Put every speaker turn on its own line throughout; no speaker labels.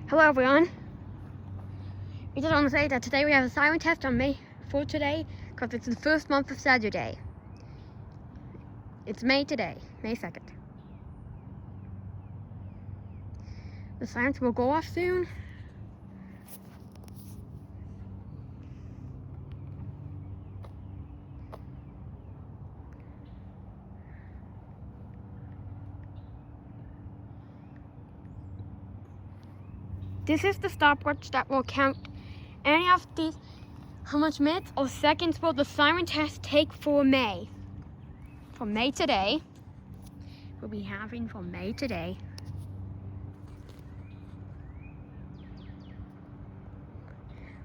Hello everyone. I just want to say that today we have a siren test on May for today because it's the first month of Saturday. It's May today, May 2nd. The sirens will go off soon. This is the stopwatch that will count any of these, how much minutes or seconds will the siren test take for May. For May today, we'll be having for May today.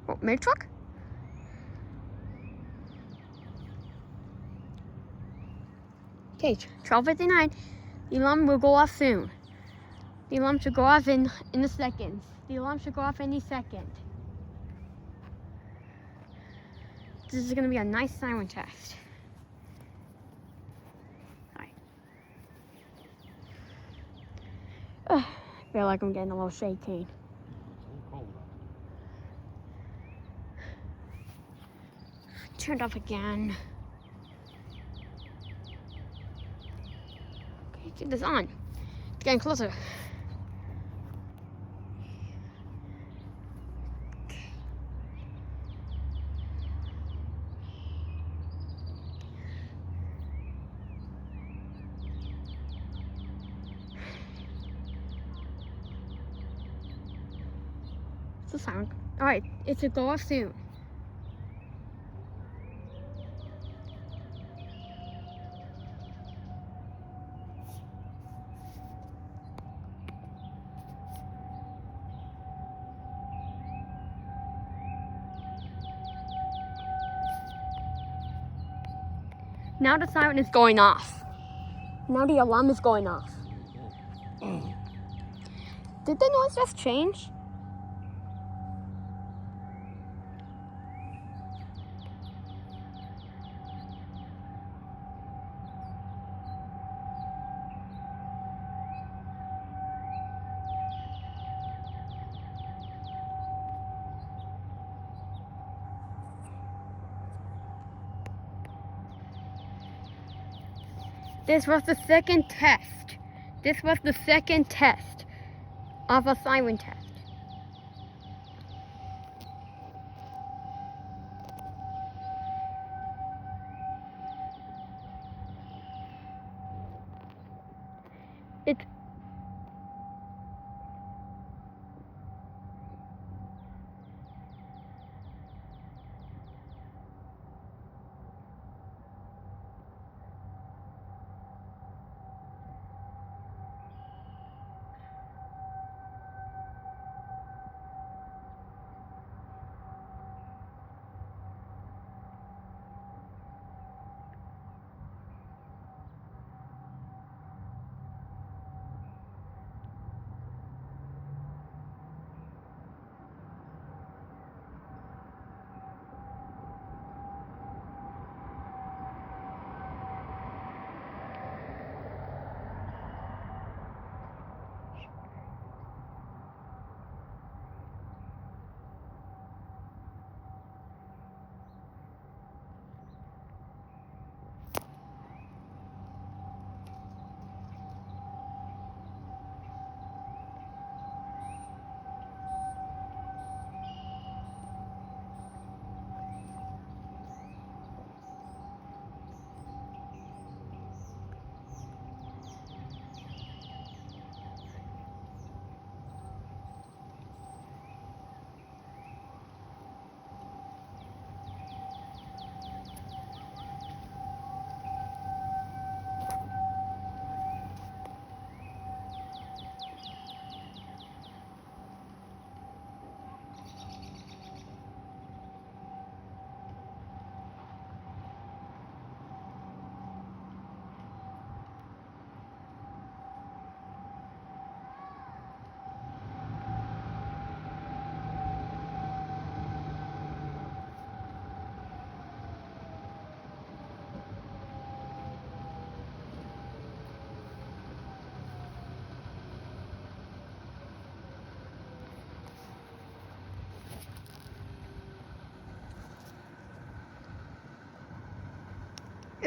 Oh, May truck? Okay, 12:59. The alarm will go off soon. The alarm should go off in a second. The alarm should go off any second. This is going to be a nice siren test. Alright. I feel like I'm getting a little shaky. Turned off again. Okay, get this on. It's getting closer. It's a siren. Alright, it should go off soon. Now the siren is going off. Now the alarm is going off. Did the noise just change? This was the second test. This was the second test of a siren test. It's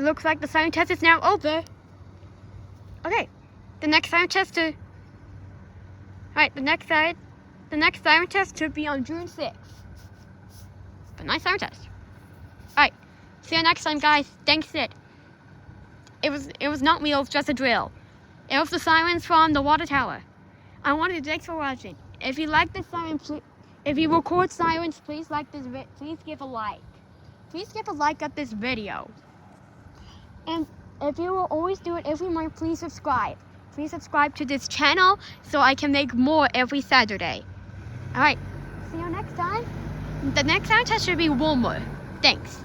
It looks like the siren test is now over. Okay, the next siren test the next siren test should be on June 6th. But nice siren test. Alright, see you next time, guys. Thanks, Sid. It was not real, it was just a drill. It was the sirens from the water tower. I wanted to thanks for watching. If you like this siren, if you record sirens, please please give a like. Please give a like at this video. And if you will always do it every month, please subscribe. Please subscribe to this channel so I can make more every Saturday. Alright, see you next time. The next siren test should be warmer. Thanks.